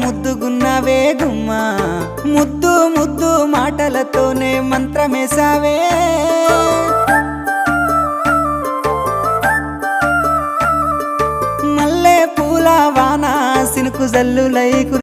ముద్దుగున్నావే గుమ్మా ముద్దు ముద్దు మాటలతోనే మంత్రమేసావే మల్లె పూల వాన సినుకు జల్లులై